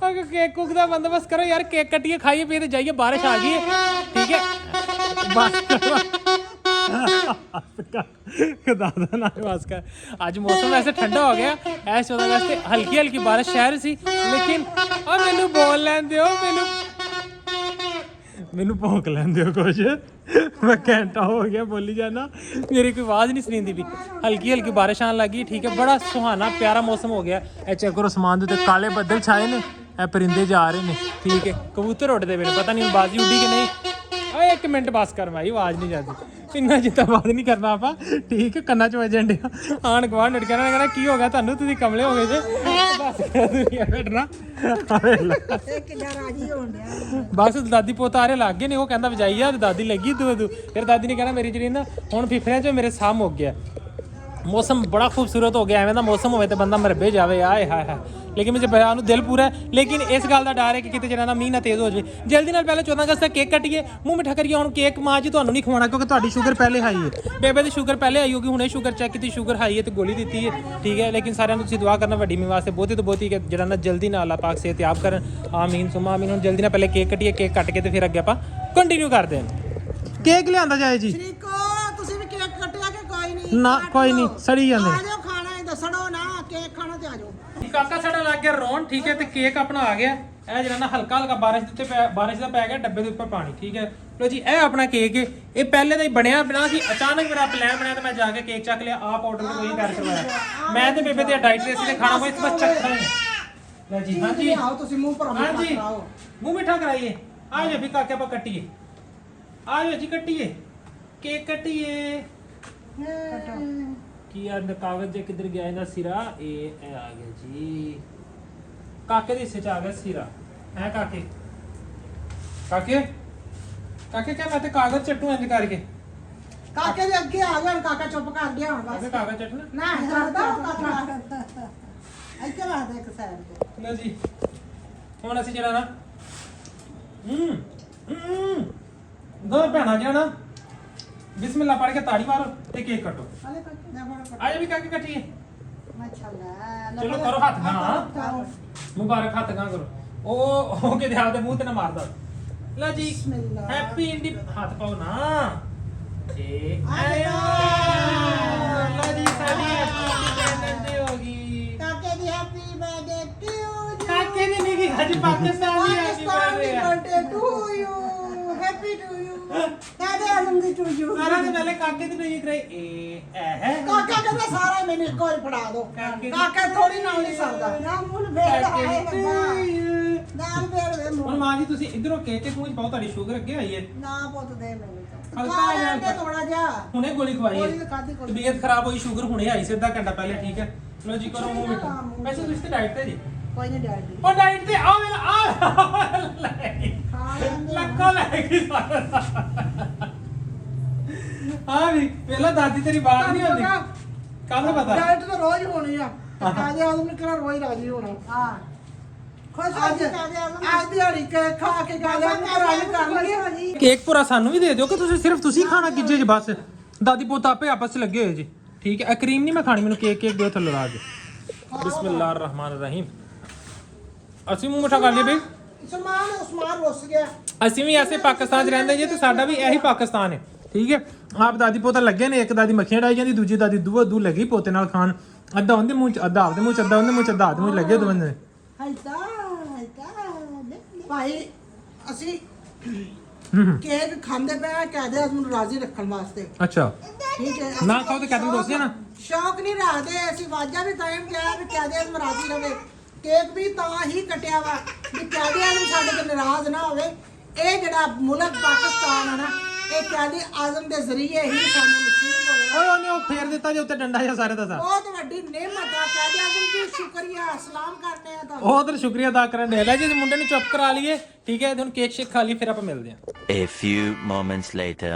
अगर केक कुक का बंदोबस्त करो यार केक कटिए खाइए पिए जाइए बारिश आ गई है ठीक है बस आज मौसम वैसे ठंडा हो गया ऐसे 14 अगस्त से हल्की हल्की बारिश शहर सी लेकिन अब मैनू बोल लैन दियो मैनू भौंक लैन दियो कुछ मैं घंटा हो गया बोली जाना मेरी कोई आवाज़ नहीं सुनी भी हल्की हल्की बारिश आने लगी ठीक है बड़ा सुहाना प्यारा मौसम हो गया ए चेक करो समान के काले बदल छाए ने ए परिंदे जा रहे हैं ठीक है कबूतर उड़ते पे पता नहीं बाजी उड़ी कि नहीं एक मिनट बस कर भाई आवाज़ नहीं जाती इन्ना जितना बात नहीं करना आप ठीक है कन्ना च वजन दिया आन गवान लड़कियां ने कहना की हो गया तुहानू तुसीं कमले हो गए जे बस दुनिया बैठना बस दादी पोता आरे लग गए ने वो कहंदा वजाई जा दादी लगी तू फिर दादी ने कहना मेरी जी ना हुण फिफड़ियां च मेरे साह मुक गया मौसम बड़ा खूबसूरत हो गया एवें दा मौसम होवे ते बंदा मरबे जावे आए हाय हाय लेकिन मुझे बयान दिल पूरा है लेकिन इस गल का डर है कि कितने जरा ना मीह ना तेज़ हो जाए जल्दी नाल पहले 14 अगस्त तक केक कटिए मूँह मिठा करिए हुण केक मां जी तुहानू नहीं खवाना क्योंकि तुहाडी शुगर पहले हाई है बेबे दी शुगर पहले आई होगी हुणे शुगर चेक की शुगर हाई है तो गोली दी है ठीक है लेकिन सारे तुसीं दुआ करना वड्डी मी वास्ते बहुती तो बहुती कि जरा ना जल्दी ना अल्लाह पाक सेहतयाब करन आमीन सुमा आमीन हुण जल्दी ना पहले केक कटिए केक कट के तो फिर अगे आपां कंटिन्यू करदे हैं केक लिआंदा जाए जी ਤੁਸੀਂ ਵੀ ਕੇਕ ਕੱਟਿਆ ਕਿ ਕੋਈ ਨਹੀਂ ना कोई नहीं सड़ी जांदे ਆ ਜਾਓ ਖਾਣਾ ਹੈ ਦੱਸਣੋ ਨਾ ਕੇਕ ਖਾਣਾ ਤੇ ਆ ਜਾਓ काका साडा लग गया रोन ठीक है तो केक अपना आ गया ਇਹ ਜਿਹੜਾ ਨਾ ਹਲਕਾ ਹਲਕਾ ਬਾਰਿਸ਼ ਦਾ ਪੈ ਗਿਆ ਡੱਬੇ ਦੇ ਉੱਪਰ ਪਾਣੀ ਠੀਕ ਹੈ ਲੋ ਜੀ ਇਹ ਆਪਣਾ ਕੇਕ ਹੈ ਇਹ ਪਹਿਲੇ ਦਾ ਹੀ ਬਣਿਆ ਬਣਾ ਸੀ ਅਚਾਨਕ ਮੇਰਾ ਪਲਾਨ ਬਣਿਆ ਤੇ ਮੈਂ ਜਾ ਕੇ ਕੇਕ ਚੱਕ ਲਿਆ ਆਪ ਆਰਡਰ ਤੇ ਕੋਈ ਕਰ ਕਰਵਾਇਆ ਮੈਂ ਤੇ ਬੇਬੇ ਤੇ ਡਾਈਟ ਰੇਸੀ ਤੇ ਖਾਣਾ ਕੋਈ ਇਸ ਵਾਰ ਚੱਕਣਾ ਹੈ ਲੈ ਜੀ ਹਾਂਜੀ ਆਓ ਤੁਸੀਂ ਮੂੰਹ ਪਰ ਹਾਂਜੀ ਮੂੰਹ ਮਿੱਠਾ ਕਰਾਈਏ ਆ ਜਾ ਵੀ ਕਾਕੇ ਆਪਾਂ ਕੱਟੀਏ ਆ ਜਾ ਜੀ ਕੱਟੀਏ ਕੇਕ ਕੱਟੀਏ ਕੀ ਯਾਰ ਕਾਗਜ਼ ਜੇ ਕਿੱਧਰ ਗਿਆ ਇਹਦਾ ਸਿਰਾ ਇਹ ਆ ਗਿਆ ਜੀ ਕਾਕੇ ਦੇ ਹਿੱਸੇ ਚ ਆ ਗਿਆ ਸਿਰਾ ਹੈ ਕਾਕੇ ਕਾਕੇ ਕਾਕੇ ਕਿਆ ਮੈਂ ਤੇ ਕਾਗਜ਼ ਚੱਟੂ ਇੰਜ ਕਰਕੇ ਕਾਕੇ ਦੇ ਅੱਗੇ ਆ ਗਿਆ ਕਾਕਾ ਚੁੱਪ ਕਰ ਗਿਆ ਹੁਣ ਕਾਕੇ ਬਸ ਕਾਗਜ਼ ਚੱਟਣਾ ਨਾ ਕਰਦਾ ਕਾਕਾ ਇੱਥੇ ਲਾ ਦੇ ਇੱਕ ਸਾਈਡ ਤੇ ਲਓ ਜੀ ਹੁਣ ਅਸੀਂ ਜਿਹੜਾ ਨਾ ਦੋ ਭੈਣਾਂ ਜਿਹੜਾ ਨਾ बिस्मिल्लाह पढ़ के ताड़ी मारो ते केक कटो अरे कट मैं बड़ा आज भी काके कटिए माशाल्लाह चलो करो हाथ ना मुबारक हाथ ना करो ओ के ध्यान दे मुंह ते ना मार दो ला जी बिस्मिल्लाह। हैप्पी इंडी हाथ पाओ ना ठीक आया। ला जी साडी हैप्पी इंडिपेंडेंस डे होगी काके दी हैप्पी बर्थडे टू यू काके दी नहीं आज पाकिस्तान दी हैप्पी बर्थडे है birthday to you happy to you काके आजम दी टू यू सारा दिन पहले काके दी नहीं कराई ए है काका कहना सारा मैंने एक और पढ़ा दो काका थोड़ी नाल नहीं सकदा ना मुन बेड़ आए बाबा ਨਾਲ ਬੇੜ ਵੇ ਹੁਣ ਮਾਂ ਜੀ ਤੁਸੀਂ ਇਧਰੋਂ ਕੇਕ ਤੇ ਮੂੰਹ ਚ ਪਾਓ ਤੁਹਾਡੀ ਸ਼ੂਗਰ ਅੱਗੇ ਆਈ ਹੈ ਨਾ ਪੁੱਤ ਦੇ ਮੈਨੂੰ ਹਲਕਾ ਖਾ ਜਿਹਾ ਲੈਂਦੇ ਥੋੜਾ ਜਿਹਾ ਹੁਣੇ ਗੋਲੀ ਖਵਾਈ ਗੋਲੀ ਹੈ ਤਾਂ ਖਾਧੀ ਕੋਈ ਤਬੀਅਤ ਖਰਾਬ ਹੋਈ ਸ਼ੂਗਰ ਹੁਣੇ ਆਈ ਸੀ ਅੱਧਾ ਘੰਟਾ ਪਹਿਲੇ ਠੀਕ ਹੈ ਲੋ ਜੀ ਕਰੋ ਮੂੰਹ ਮਿੱਠਾ ਵੈਸੇ ਤੁਸੀਂ ਤੇ ਡਾਈਟ ਤੇ ਜੀ ਕੋਈ ਨਹੀਂ ਡਰਦੀ ਉਹ ਡਾਈਟ ਤੇ ਆ ਮੇਰਾ ਆ ਖਾ ਲੈਂਦੇ ਲੱਕਾ ਲੈ ਗਈ ਹਾਂ ਵੀ ਪਹਿਲਾਂ ਦਾਦੀ ਤੇਰੀ ਬਾਤ ਨਹੀਂ ਹੁੰਦੀ ਕੱਲ ਪਤਾ ਡਾਈਟ ਤਾਂ ਰੋਜ਼ ਹੋਣੀ ਆ ਕਾਜੇ ਆਦਮ ਨੇ ਕਿਹੜਾ ਰੋਜ਼ ਰਾਜੀ ਹੋਣਾ ਹਾਂ ਖੁਸ਼ ਅੱਜ ਅੱਜ ਦਿਹਾੜੀ ਕੇ ਖਾ ਕੇ ਕਾਜੇ ਆਦਮ ਨੂੰ ਰਾਜੀ ਕਰ ਲਗੇ ਕੇਕ ਪੂਰਾ ਸਾਨੂੰ ਵੀ ਦੇ ਦਿਓ ਕਿ ਤੁਸੀਂ ਖਾਣਾ ਕਿੱਜੇ ਜੀ ਬਸ ਦਾਦੀ ਪੁੱਤ ਆਪੇ ਆਪਸ ਚ ਲੱਗੇ ਹੋਏ ਜੀ ਠੀਕ ਹੈ ਇਹ ਕਰੀਮ ਨਹੀਂ ਮੈਂ ਖਾਣੀ ਮੈਨੂੰ ਕੇਕ ਕੇਕ ਦਿਓ ਥੱਲੇ ਲਾ ਕੇ ਬਿਸਮਿਲ੍ਲਾਹਿਰ ਰਹਿਮਾਨਿਰ ਰਹੀਮ ਅਸੀਂ ਮੂੰਹ ਮਿੱਠਾ ਕਰ ਲਈਏ ਬਈ ਉਸਮਾਨ ਰੁੱਸ ਗਿਆ ਅਸੀਂ ਵੀ ਐਸੇ ਪਾਕਿਸਤਾਨ 'ਚ ਰਹਿੰਦੇ ਜੀ ਤੇ ਸਾਡਾ ਵੀ ਇਹੀ ਪਾਕਿਸਤਾਨ ਹੈ ਠੀਕ ਹੈ ਆਪ ਦਾਦੀ ਪੋਤਾ ਲੱਗੇ ਨੇ ਇੱਕ ਦਾਦੀ ਮੱਖੀਆਂ ਡਾਈ ਜਾਂਦੀ ਦੂਜੀ ਦਾਦੀ ਦੂ ਲੱਗੀ ਪੋਤੇ ਨਾਲ ਖਾਣ ਅੱਧਾ ਉਹਦੇ ਮੂੰਹ 'ਚ ਅੱਧਾ ਆਪਦੇ ਮੂੰਹ 'ਚ ਅੱਧਾ ਉਹਦੇ ਮੂੰਹ 'ਚ ਅੱਧਾ ਆਪਦੇ ਮੂੰਹ 'ਚ ਲੱਗੇ ਦੋਵੇਂ ਨੇ ਹਾਈਤਾ ਭਾਈ ਅਸੀਂ ਕੇਕ ਖਾਂਦੇ ਪਏ ਕਹਦੇ ਆਦਮ ਨੂੰ ਰਾਜ਼ੀ ਰੱਖਣ ਵਾਸਤੇ ਅੱਛਾ ਠੀਕ ਹੈ ਨਾ ਖਾਓ ਤੇ ਕਦਮ ਦੋਸੇ ਨਾ ਸ਼ੌਕ ਨਹੀਂ ਰੱਖਦੇ ਅਸੀਂ ਵਾਜਾ ਵੀ ਟਾਈਮ ਕਿਹਾ ਵੀ ਕਹਦੇ ਆਦਮ ਰਾਜ਼ੀ ਰਵੇ ਕੇਕ ਵੀ ਤਾਂ ਹੀ ਕਟਿਆ ਵਾ ਵੀ ਕਹਦੇ ਆਦਮ ਸਾਡੇ ਤੇ ਨਾਰਾਜ਼ ਨਾ ਹੋਵੇ ਇਹ ਜਿਹੜਾ ਮੁਲਕ ਪਾਕਿਸਤਾਨ ਹੈ ਨਾ ਇਹ ਕਹਦੇ ਆਜ਼ਮ ਦੇ ਜ਼ਰੀਏ ਹੀ ਸਾਨੂੰ ਨਸੀਬ ਹੋਇਆ ਓਏ ਉਹਨੇ ਉਹ ਫੇਰ ਦਿੱਤਾ ਜੇ ਉੱਤੇ ਡੰਡਾ ਜਾਂ ਸਾਰੇ ਦਾ ਸਾਰਾ ਬਹੁਤ ਵੱਡੀ ਨਿਮਤ ਆ ਕਹਦੇ ਆਜ਼ਮ ਜੀ ਸ਼ੁਕਰੀਆ ਸਲਾਮ ਕਰਨੇ ਆ ਤੁਹਾਨੂੰ ਉਹ ਤਾਂ ਸ਼ੁਕਰੀਆ ਅਦਾ ਕਰਨ ਦੇ ਲੈ ਜੀ ਮੁੰਡੇ ਨੂੰ ਚੁੱਪ ਕਰਾ ਲਈਏ ਠੀਕ ਹੈ ਹੁਣ ਕੇਕ ਸ਼ੇਕ ਖਾ ਲਈ ਫਿਰ ਆਪਾਂ ਮਿਲਦੇ ਹਾਂ A few moments later.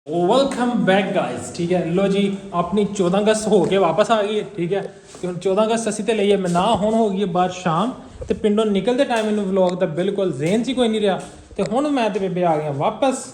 Welcome back guys ਠੀਕ ਹੈ ਲੋ ਜੀ ਆਪਣੀ 14 ਅਗਸਤ ਹੋ ਕੇ ਵਾਪਸ ਆ ਗਈ ਹੈ ਠੀਕ ਹੈ ਤੇ ਹੁਣ 14 ਅਗਸਤ ਅਸੀਂ ਤੇ ਲਈਏ ਮਨਾ ਹੁਣ ਹੋ ਗਈ ਹੈ ਬਾਅਦ ਸ਼ਾਮ ਤੇ ਪਿੰਡੋਂ ਨਿਕਲਦੇ ਟਾਈਮ ਮੈਨੂੰ ਵਲੌਗ ਦਾ ਬਿਲਕੁਲ ਜ਼ੇਨ 'ਚ ਹੀ ਕੋਈ ਨਹੀਂ ਰਿਹਾ ਤੇ ਹੁਣ ਮੈਂ ਤੇ ਬੇਬੇ ਆ ਗਏ ਹਾਂ ਵਾਪਸ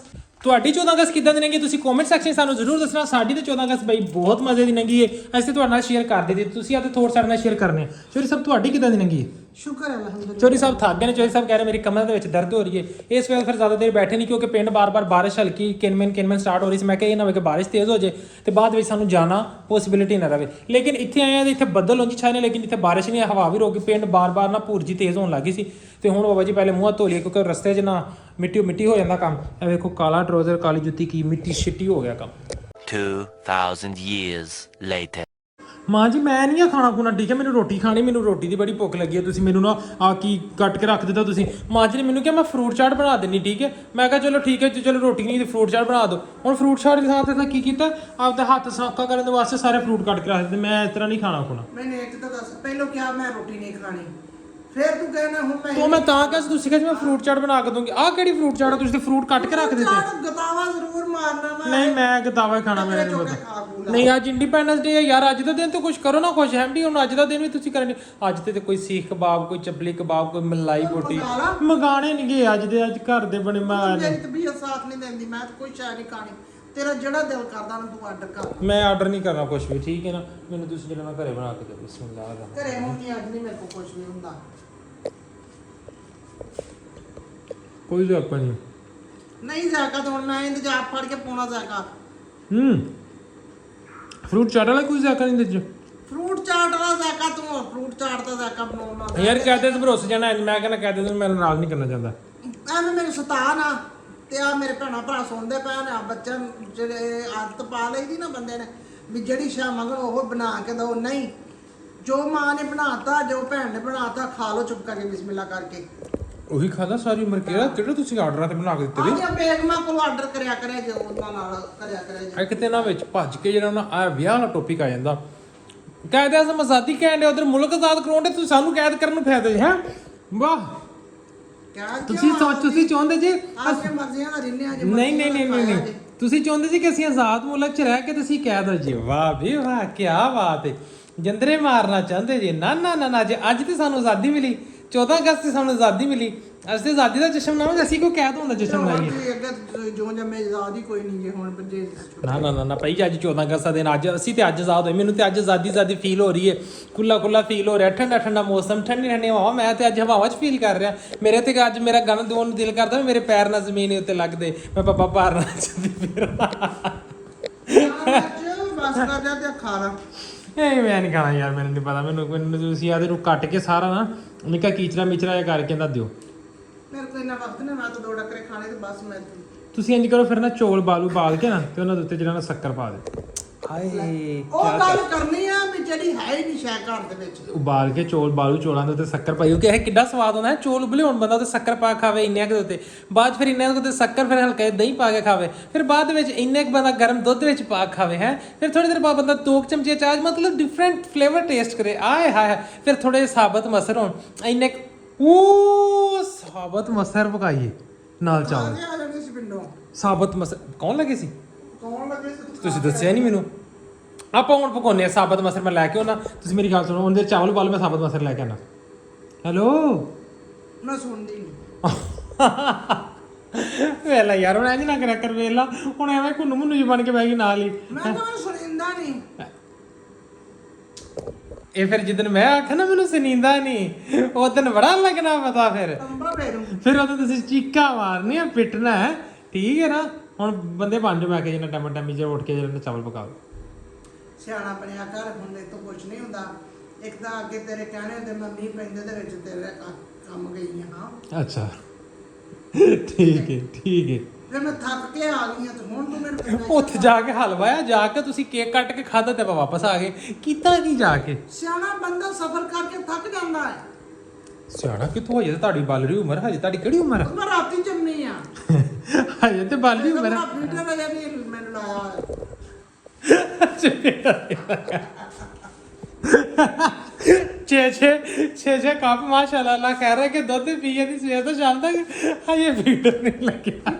ਤੁਹਾਡੀ 14 ਅਗਸਤ ਕਿੱਦਾਂ ਦੀ ਲੰਘੀ ਤੁਸੀਂ ਕਮੈਂਟ ਸੈਕਸ਼ਨ ਸਾਨੂੰ ਜ਼ਰੂਰ ਦੱਸਣਾ ਸਾਡੀ ਤੇ 14 ਅਗਸਤ ਬਈ ਬਹੁਤ ਮਜ਼ੇ ਦੀ ਲੰਘੀ ਹੈ ਅਸੀਂ ਤੁਹਾਡੇ ਨਾਲ ਸ਼ੇਅਰ ਕਰ ਦਿੱਤੀ ਤੁਸੀਂ ਆਤੇ ਥੋੜ ਸਾਡੇ ਨਾਲ ਸ਼ੇਅਰ ਕਰਨੇ ਚੋਰੀ ਸਾਹਿਬ ਤੁਹਾਡੀ ਕਿੱਦਾਂ ਦੀ ਲੰਘੀ ਹੈ ਸ਼ੁਕਰ ਹੈ ਅਲਹਮਦੁਲਿਲਾ ਚੋਰੀ ਸਾਹਿਬ ਥੱਕ ਗਏ ਨੇ ਚੋਰੀ ਸਾਹਿਬ ਕਹਿ ਰਹੇ ਮੇਰੀ ਕਮਰ ਦੇ ਵਿੱਚ ਦਰਦ ਹੋ ਰਹੀ ਹੈ ਇਸ ਵੇਲੇ ਫਿਰ ਜ਼ਿਆਦਾ ਦੇਰ ਬੈਠੇ ਨਹੀਂ ਕਿਉਂਕਿ ਪਿੰਡ ਬਾਰ-ਬਾਰ ਬਾਰਿਸ਼ ਹਲਕੀ ਕਿਨਮਨ ਸਟਾਰਟ ਹੋ ਰਹੀ ਸੀ ਮੈਂ ਕਿਹਾ ਇਹ ਨਾ ਹੋਵੇ ਕਿ ਬਾਰਿਸ਼ ਤੇਜ਼ ਹੋ ਜਾਏ ਤੇ ਬਾਅਦ ਵਿੱਚ ਸਾਨੂੰ ਜਾਣਾ ਪੋਸੀਬਿਲਿਟੀ ਨਾ ਰਵੇ ਲੇਕਿਨ ਇੱਥੇ ਆਏ ਆ ਤੇ ਇੱਥੇ ਬੱਦਲ ਹੋਣ ਦੀ ਛਾਏ ਨੇ ਲੇਕਿਨ ਇੱਥੇ ਬਾਰਿਸ਼ ਨਹੀਂ ਹੈ ਹਵਾ ਵੀ ਰੋਕ ਗਈ ਪਿੰਡ ਬਾਰ-ਬਾਰ ਨਾ ਭੂਰਜੀ ਤੇਜ਼ ਹੋਣ ਲੱਗੀ ਸੀ ਤੇ ਹੁਣ ਬਾਬਾ ਜੀ ਪਹਿਲੇ ਮੂੰਹ ਧੋ ਲਈਏ ਕਿਉਂਕਿ ਰਸਤੇ 'ਚ ਨਾ ਮਿੱਟੀ ਹੋ ਜਾਂਦਾ ਕੰਮ ਇਹ ਵੇਖੋ ਕਾਲਾ ਟਰੋਜ਼ਰ ਕਾਲੀ ਜੁੱਤੀ ਕੀ ਮਿੱਟੀ ਛਿੱਟੀ ਹੋ ਗਿਆ ਕੰਮ 2000 years later. ਮਾਂ ਜੀ ਮੈਂ ਨਹੀਂ ਆ ਖਾਣਾ ਖੁਣਾ ਠੀਕ ਹੈ ਮੈਨੂੰ ਰੋਟੀ ਖਾਣੀ ਮੈਨੂੰ ਰੋਟੀ ਦੀ ਬੜੀ ਭੁੱਖ ਲੱਗੀ ਹੈ ਤੁਸੀਂ ਮੈਨੂੰ ਨਾ ਆ ਕੀ ਕੱਟ ਕੇ ਰੱਖ ਦਿੱਤਾ ਤੁਸੀਂ ਮਾਂ ਜੀ ਨੇ ਮੈਨੂੰ ਕਿਹਾ ਮੈਂ ਫਰੂਟ ਚਾਟ ਬਣਾ ਦੇਣੀ ਠੀਕ ਹੈ ਮੈਂ ਕਿਹਾ ਚਲੋ ਠੀਕ ਹੈ ਚਲੋ ਰੋਟੀ ਨਹੀਂ ਤੇ ਫਰੂਟ ਚਾਟ ਬਣਾ ਦਿਓ ਹੁਣ ਫਰੂਟ ਚਾਟ ਦੇ ਸਾਥ ਕੀ ਕੀਤਾ ਆਪਦਾ ਹੱਥ ਸੌਖਾ ਕਰਨ ਦੇ ਵਾਸਤੇ ਸਾਰੇ ਫਰੂਟ ਕੱਟ ਕੇ ਰੱਖ ਦਿੱਤੇ ਮੈਂ ਇਸ ਤਰ੍ਹਾਂ ਨਹੀਂ ਖਾਣਾ ਖੁਣਾ ਮੈਨੇ ਇੱਕ ਤਾਂ ਦੱਸ ਪਹਿਲੋਂ ਕਿਹਾ ਮੈਂ ਰੋਟੀ ਨਹੀਂ ਖਾਣੀ ਫਿਰ ਤੂੰ ਕਹਿਣਾ ਹੁਣ ਤੋ ਮੈਂ ਤਾਂ ਕਿਹਾ ਸੀ ਤੁਸੀਂ ਕਿਹਾ ਸੀ ਮੈਂ ਫਰੂਟ ਚਾਟ ਬਣਾ ਕੇ ਦੂੰਗੀ ਆਹ ਕਿਹੜੀ ਫਰੂਟ ਚਾਟ ਆ ਤੁਸੀਂ ਤੇ ਫਰੂਟ ਕੱਟ ਕੇ ਰੱਖ ਦਿੱਤੇ ਗਤਾਵਾ ਜ਼ਰੂਰ ਮਾਰਨਾ ਮੈਂ ਨਹੀਂ ਮੈਂ ਗਤਾਵਾ ਖਾਣਾ ਮੇਰੇ ਨਹੀਂ ਪਤਾ ਨਹੀਂ ਅੱਜ ਇੰਡੀਪੈਂਡੈਂਸ ਡੇ ਹੈ ਯਾਰ ਅੱਜ ਦਾ ਦਿਨ ਤੇ ਕੁਝ ਕਰੋ ਨਾ ਖੁਸ਼ ਹੈਮਡੀ ਹੁਣ ਅੱਜ ਦਾ ਦਿਨ ਵੀ ਤੁਸੀਂ ਕਰਨੀ ਅੱਜ ਤੇ ਕੋਈ ਸੀਖ ਕਬਾਬ ਕੋਈ ਚੱਪਲੀ ਕਬਾਬ ਕੋਈ ਮਲਾਈ ਬੋਟੀ ਮੰਗਾਣੇ ਨਹੀਂਗੇ ਅੱਜ ਦੇ ਅੱਜ ਘਰ ਦੇ ਬਣੇ ਮਾਰ ਮੇਰੀ ਤਬੀਅਤ ਸਾਥ ਨਹੀਂ ਦਿੰਦੀ ਮੈਂ ਤਾਂ ਕੋਈ ਚਾਹ ਨਹੀਂ ਖਾਣੀ ਤੇਰਾ ਜਿਹੜਾ ਦਿਲ ਕਰਦਾ ਨਾ ਤੂੰ ਆਰਡਰ ਕਰ ਮੈਂ ਆਰਡਰ ਨਹੀਂ ਕਰਨਾ ਕੁਝ ਵੀ ਠੀਕ ਹੈ ਨਾ ਮੈਨੂੰ ਤੁਸੀਂ ਜਿਹੜਾ ਮੈਂ ਘਰੇ ਬਣਾ ਕੇ ਦਿਓ ਬਿਸਮਿਲ੍ਲਾਹ ਘਰੇ ਹੁੰਦੀ ਅੱਜ ਨਹੀਂ ਮੇਰੇ ਕੋਲ ਕੁਝ ਵੀ ਹੁੰਦਾ ਕੋਈ ਜਾਪਾ ਨਹੀਂ ਨਹੀਂ ਜਾਕਾ ਤਾਂ ਹੁਣ ਮੈਂ ਇੰਤਜ਼ਾਰ ਫੜ ਕੇ ਪਾਉਣਾ ਜਾਕਾ ਫਰੂਟ ਚਾਟ ਵਾਲਾ ਕੋਈ ਜਾਕਾ ਨਹੀਂ ਦਿੱਜੋ ਫਰੂਟ ਚਾਟ ਵਾਲਾ ਜਾਕਾ ਤੂੰ ਫਰੂਟ ਚਾਟ ਦਾ ਜਾਕਾ ਬਣਾਉਣਾ ਯਾਰ ਕਹਦੇ ਤੇ ਭਰੋਸੇ ਜਾਣਾ ਮੈਂ ਕਹਿੰਦਾ ਕਹਦੇ ਤੇ ਮੇਰੇ ਨਾਲ ਨਹੀਂ ਕਰਨਾ ਚਾਹੁੰਦਾ ਐਵੇਂ ਮੇਰੇ ਸਤਾਨ ਆ ਤੇ ਆ ਮੇਰੇ ਭੈਣਾਂ ਭਰਾ ਸੁਣਦੇ ਪਏ ਨੇ ਆ ਬੱਚਿਆਂ ਨੂੰ ਜਿਹੜੇ ਆਦਤ ਪਾ ਲਈਦੀ ਨਾ ਬੰਦੇ ਨੇ ਵੀ ਜਿਹੜੀ ਸ਼ਾ ਮੰਗਣ ਉਹ ਬਣਾ ਕੇ ਦੋ ਨਹੀਂ ਜੋ ਮਾਂ ਨੇ ਬਣਾਤਾ ਜੋ ਭੈਣ ਨੇ ਬਣਾਤਾ ਖਾ ਲੋ ਚੁੱਪ ਕਰਕੇ ਬਿਸਮਿਲ੍ਲਾ ਕਰਕੇ ਉਹੀ ਖਾਦਾ ਸਾਰੀ ਉਮਰ ਕਿਹੜਾ ਤੁਸੀਂ ਆਰਡਰਾਂ ਤੇ ਬਣਾ ਕੇ ਦਿੱਤੇ ਅੱਜ ਬੇਗਮਾਂ ਕੋਲ ਆਰਡਰ ਕਰਿਆ ਜੇ ਉਹਨਾਂ ਨਾਲ ਕਰਿਆ ਜੇ ਇੱਕ ਤੇ ਨਾ ਵਿੱਚ ਭੱਜ ਕੇ ਜਿਹੜਾ ਨਾ ਆ ਵਿਆਹ ਵਾਲਾ ਟੌਪਿਕ ਆ ਜਾਂਦਾ ਕਾਇਦੇ ਅਸਮ ਆਜ਼ਾਦੀ ਕਹਿੰਦੇ ਉਧਰ ਮੁਲਕ ਆਜ਼ਾਦ ਕਰਾਉਂਦੇ ਤੁਸੀਂ ਸਾਨੂੰ ਕੈਦ ਕਰਨ ਨੂੰ ਫਾਇਦਾ ਹੈ ਵਾਹ ਤੁਸੀਂ ਚਾਹੁੰਦੇ ਜੀ ਆਪਣੀ ਮਰਜ਼ੀਆਂ ਨਾਲ ਰਹਿੰਦੇ ਆ ਨਹੀਂ ਤੁਸੀਂ ਚਾਹੁੰਦੇ ਸੀ ਕਿ ਅਸੀਂ ਆਜ਼ਾਦ ਮੁਲਕ 'ਚ ਰਹਿ ਕੇ ਤੁਸੀਂ ਕੈਦ ਹੋ ਜੀ ਵਾਹ ਵੀ ਵਾਹ ਕੀ ਬਾਤ ਹੈ ਜੰਦਰੇ ਮਾਰਨਾ ਚਾਹੁੰਦੇ ਜੀ ਨਾ ਜੀ ਅੱਜ ਤੇ ਸਾਨੂੰ ਆਜ਼ਾਦੀ ਮਿਲੀ 14 ਅਗਸਤ ਤੇ ਸਾਨੂੰ ਆਜ਼ਾਦੀ ਮਿਲੀ ਅਸੀਂ ਆਜ਼ਾਦੀ ਦਾ ਜਸ਼ਨ ਮਨਾਵਾਂਗੇ ਅਸੀਂ ਕਿਉਂ ਕਹਿ ਹੁੰਦਾ ਜਸ਼ਨ ਮਨਾਈਏ ਅੱਗੇ ਜੋ ਜੰਮੇ ਆਜ਼ਾਦ ਹੀ ਕੋਈ ਨਹੀਂ ਗੇ ਹੁਣ ਬੱਚੇ ਨਾ ਭਾਈ ਅੱਜ 14 ਅਗਸਤ ਦਾ ਦਿਨ ਅੱਜ ਅਸੀਂ ਤੇ ਅੱਜ ਆਜ਼ਾਦ ਹੋਏ ਮੈਨੂੰ ਤੇ ਅੱਜ ਆਜ਼ਾਦੀ ਫੀਲ ਹੋ ਰਹੀ ਹੈ ਖੁੱਲਾ ਫੀਲ ਹੋ ਰਿਹਾ ਠੰਡਾ ਮੌਸਮ ਠੰਡੀ ਹਵਾ ਮੈਂ ਤੇ ਅੱਜ ਹਵਾਵਾਂ 'ਚ ਫੀਲ ਕਰ ਰਿਹਾ ਮੇਰੇ ਤੇ ਅੱਜ ਮੇਰਾ ਗਨ ਦੋਣ ਨੂੰ ਦਿਲ ਕਰਦਾ ਮੇਰੇ ਪੈਰ ਨਾਲ ਜ਼ਮੀਨ ਉੱਤੇ ਲੱਗਦੇ ਮੈਂ ਪਾਪਾ ਭਾਰ ਨਾਲ ਚੱਲਦੀ ਫਿਰ ਬਸ ਕਰ ਜਾ ਤੇ ਖਾ ਲਾ ਇਹ ਮੈਂ ਨਹੀਂ ਖਾਣਾ ਯਾਰ ਮੈਨੂੰ ਨਹੀਂ ਪਤਾ ਮੈਨੂੰ ਤੁਸੀਂ ਆਦੇ ਨੂੰ ਕੱਟ ਕੇ ਸਾਰਾ ਨਾ ਨਿੱਕਾ ਕੀਚਰਾ ਮਿਚਰਾ ਜਿਹਾ ਕਰਕੇ ਨਾ ਦਿਓ ਮੇਰੇ ਕੋਲ ਇੰਨਾ ਵਕਤ ਨਹੀਂ ਮੈਂ ਤਾਂ 2 ਟੱਕਰੇ ਖਾਣੇ ਤੇ ਬਸ ਮੈਂ ਤੁਸੀਂ ਇੰਜ ਕਰੋ ਫਿਰ ਨਾ ਚੌਲ ਬਾਲ ਕੇ ਨਾ ਤੇ ਉਹਨਾਂ ਦੇ ਉੱਤੇ ਜਿਹੜਾ ਨਾ ਸ਼ੱਕਰ ਪਾ ਦੇ ਹਾਏ ਉਹ ਗੱਲ ਕਰਨੀ ਆ ਵੀ ਜਿਹੜੀ ਹੈ ਹੀ ਨਹੀਂ ਸ਼ੈ ਘਰ ਦੇ ਵਿੱਚ ਉਬਾਲ ਕੇ ਚੌਲਾਂ ਦੇ ਉੱਤੇ ਸ਼ੱਕਰ ਪਾਈਓ ਕਿ ਇਹ ਕਿੱਡਾ ਸਵਾਦ ਹੁੰਦਾ ਹੈ ਚੌਲ ਉਬਲੇ ਹੋਣ ਬੰਦਾ ਉਹਦੇ ਸ਼ੱਕਰ ਪਾ ਖਾਵੇ ਇੰਨੇ ਕੁ ਦੇ ਉੱਤੇ ਬਾਅਦ ਫਿਰ ਇੰਨੇ ਕੁ ਦੇ ਸ਼ੱਕਰ ਫਿਰ ਹਲਕਾ ਦਹੀਂ ਪਾ ਕੇ ਖਾਵੇ ਫਿਰ ਬਾਅਦ ਵਿੱਚ ਇੰਨੇ ਕੁ ਬੰਦਾ ਗਰਮ ਦੁੱਧ ਵਿੱਚ ਪਾ ਖਾਵੇ ਹੈ ਫਿਰ ਥੋੜੀ ਦੇਰ ਬਾਅਦ ਬੰਦਾ 2 ਚਮਚੇ ਚਾਹ ਮਤਲਬ ਡਿਫਰੈਂਟ ਫਲੇਵਰ ਟੇਸਟ ਕਰੇ ਆਏ ਹਾਏ ਫਿਰ ਥੋੜੇ ਸਾਬਤ ਮਸਰ ਹੋਣ ਇੰਨੇ ਉਹ ਸਾਬਤ ਮਸਰ ਪਕਾਈਏ ਨਾਲ ਚਾਵਲ ਆ ਜਾਂਦੇ ਸੀ ਪਿੰਡੋਂ ਸਾਬਤ ਮਸਰ ਕੌਣ ਲੱਗੇ ਸੀ ਕੌਣ ਲੱਗੇ ਸੀ ਤੁਸੀਂ ਦੱਸਿਆ ਨਹੀਂ ਮੈਨੂੰ ਆਪਾਂ ਹੁਣ ਪਕਾਉਂਦੇ ਆ ਸਾਬਤ ਮਸਰ ਮੈਂ ਲੈ ਕੇ ਆਉਣਾ ਤੁਸੀਂ ਮੇਰੀ ਗੱਲ ਸੁਣੋ ਉਹਦੇ ਚਾਵਲ ਉਬਾਲ ਮੈਂ ਸਾਬਤ ਮਸਰ ਲੈ ਕੇ ਆਣਾ ਹੈਲੋ ਮੈਂ ਸੁਣਦੀ ਨਹੀਂ ਵੇਲਾ ਯਾਰ ਹੁਣ ਇੰਜ ਨਾ ਕਰਿਆ ਕਰ ਵੇਲਾ ਹੁਣ ਐਵੇਂ ਘੁੰਨੂ ਮੁੰਨੂ ਜੀ ਬਣ ਕੇ ਬਹਿ ਗਈ ਨਾਲ ਹੀ ਮੈਂ ਤਾਂ ਸੁਣਦਾ ਨਹੀਂ ਇਹ ਫਿਰ ਜਿੱਦਨ ਮੈਂ ਆਖਿਆ ਨਾ ਮੈਨੂੰ ਸੁਣੀਂਦਾ ਨਹੀਂ ਉਹ ਦਿਨ ਬੜਾ ਲੱਗਣਾ ਪਤਾ ਫਿਰ ਅੰਬਾ ਫੇਰੂ ਫਿਰ ਉਦੋਂ ਤੁਸੀਂ ਚੀਕਾਂ ਮਾਰਨੀਆਂ ਪਿੱਟਣਾ ਹੈ ਠੀਕ ਹੈ ਨਾ ਹੁਣ ਬੰਦੇ ਬਣ ਜਾਓ ਮੈਂ ਕਿ ਜਿਹਨਾਂ ਟਾਈਮ ਜੇ ਉੱਠ ਕੇ ਜਿਹੜਾ ਚਾਵਲ ਪਕਾ ਦੋ ਸਿਆਣਾ ਬਣਿਆ ਕਰ ਹੁਣ ਇਹ ਤੋਂ ਕੁਝ ਨਹੀਂ ਹੁੰਦਾ ਇੱਕ ਤਾਂ ਅੱਗੇ ਤੇਰੇ ਕਹਿਣੇ ਹੁੰਦੇ ਮੈਂ ਮੀਂਹ ਪੈਂਦੇ ਦੇ ਵਿੱਚ ਤੇਰੇ ਕੰਮ ਗਈ ਹਾਂ ਅੱਛਾ ਠੀਕ ਹੈ ਫਿਰ ਮੈਂ ਥੱਕ ਕੇ ਆ ਗਈ ਹਾਂ ਤੇ ਹੁਣ ਤੂੰ ਮੈਨੂੰ ਕਹਿੰਦਾ ਉੱਥੇ ਜਾ ਕੇ ਹਲਵਾਇਆ ਜਾ ਕੇ ਤੁਸੀਂ ਕੇਕ ਕੱਟ ਕੇ ਖਾਧਾ ਤੇ ਆਪਾਂ ਵਾਪਸ ਆ ਗਏ ਕੀਤਾ ਕੀ ਜਾ ਕੇ ਸਿਆਣਾ ਬੰਦਾ ਸਫ਼ਰ ਕਰਕੇ ਥੱਕ ਜਾਂਦਾ ਹੈ ਸਿਆਣਾ ਕਿੱਥੋਂ ਹੋਈ ਤੁਹਾਡੀ ਬਲ ਰਹੀ ਉਮਰ ਹਜੇ ਤੁਹਾਡੀ ਕਿਹੜੀ ਉਮਰ ਹੈ ਮੈਂ ਰਾਤੀ ਜੰਮੀ ਆ ਹਜੇ ਤੇ ਬਲ ਰਹੀ ਉਮਰ ਮੇਰਾ ਫੀਟਰ ਵਜੇ ਵੀ ਮੈਨੂੰ ਲਾਇਆ ਹੋਇਆ ਛੇ ਕੱਪ ਮਾਸ਼ਾਅੱਲਾ ਅੱਲਾ ਕਹਿ ਰਿਹਾ ਕਿ ਦੁੱਧ ਪੀਏ ਦੀ ਸਵੇਰ ਤੋਂ ਸ਼ਾਮ ਤੱਕ ਹਜੇ ਫੀਟਰ ਨਹੀਂ ਲੱਗਿਆ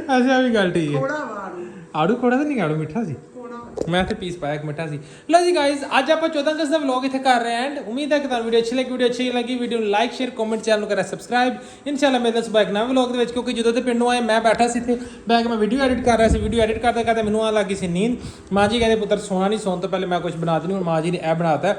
ਅੱਛਾ ਵੀ ਗੱਲ ਠੀਕ ਹੈ ਥੋੜਾ ਵਾਰੂ ਆੜੂ ਖੋੜਾ ਤਾਂ ਨਹੀਂ ਆੜੂ ਮਿੱਠਾ ਸੀ ਥੋੜਾ ਮੈਂ ਤੇ ਪੀਸ ਪਾਇਆ ਇੱਕ ਮਿੱਠਾ ਸੀ ਲੋ ਜੀ ਗਾਇਜ਼ ਅੱਜ ਆਪਾਂ 14 ਅਗਸਤ ਦਾ ਵਲੌਗ ਇੱਥੇ ਕਰ ਰਹੇ ਹਾਂ ਐਂਡ ਉਮੀਦ ਹੈ ਕਿ ਤੁਹਾਨੂੰ ਵੀਡੀਓ ਅੱਛੀ ਲੱਗੀ ਵੀਡੀਓ ਨੂੰ ਲਾਈਕ ਸ਼ੇਅਰ ਕਮੈਂਟ ਚੈਨਲ ਨੂੰ ਕਰਾ ਸਬਸਕ੍ਰਾਈਬ ਇਨਸ਼ਾਅੱਲਾ ਮੈਂ ਦੱਸ ਬਾਈਕ ਨਵੇਂ ਵਲੌਗ ਦੇ ਵਿੱਚ ਕਿਉਂਕਿ ਜਦੋਂ ਤੇ ਪਿੰਡੋਂ ਆਏ ਮੈਂ ਬੈਠਾ ਸੀ ਇੱਥੇ ਬੈਠ ਕੇ ਮੈਂ ਵੀਡੀਓ ਐਡਿਟ ਕਰ ਰਿਹਾ ਸੀ ਵੀਡੀਓ ਐਡਿਟ ਕਰਦੇ ਮੈਨੂੰ ਆ ਲੱਗੀ ਸੀ ਨੀਂਦ ਮਾਂ ਜੀ ਕਹਿੰਦੇ ਪੁੱਤਰ ਸੋਣਾ ਨਹੀਂ ਸੌਣ ਤੋਂ ਪਹਿਲੇ ਮੈਂ ਕੁਝ ਬਣਾ ਦੇਣੀ ਹੁਣ ਮਾਂ ਜੀ ਨੇ ਇਹ ਬਣਾਤਾ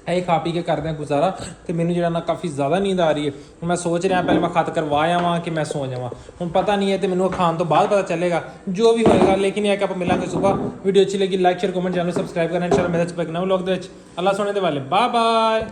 ਇਹ ਖਾ ਪੀ ਕੇ ਕਰਦੇ ਆ ਗੁਜ਼ਾਰਾ ਤੇ ਮੈਨੂੰ ਜਿਹੜਾ ਨਾ ਕਾਫੀ ਜ਼ਿਆਦਾ ਨੀਂਦ ਆ ਰਹੀ ਹੈ ਮੈਂ ਸੋਚ ਰਿਹਾ ਪਹਿਲੇ ਮੈਂ ਖਤ ਕਰਵਾ ਆਵਾਂ ਕਿ ਮੈਂ ਸੌ ਜਾਵਾਂ ਹੁਣ ਪਤਾ ਨਹੀਂ ਹੈ ਤੇ ਮੈਨੂੰ ਖਾਣ ਤੋਂ ਬਾਅਦ ਪਤਾ ਚੱਲੇਗਾ ਜੋ ਵੀ ਹੋਏਗਾ ਲੇਕਿਨ ਇਹ ਕਿ ਆਪਾਂ ਮਿਲਾਂਗੇ ਸਵੇਰ ਵੀਡੀਓ ਅੱਛੀ ਲੱਗੀ like share comment channel subscribe ਕਰਨਾ ਇਨਸ਼ਾਅੱਲਾ ਮੇਰੇ ਚ ਨਵੇਂ ਵਲੌਗ ਦੇ ਵਿੱਚ ਅੱਲਾ ਸੋਹਣੇ ਦੇ ਵਾਲੇ ਬਾਏ ਬਾਏ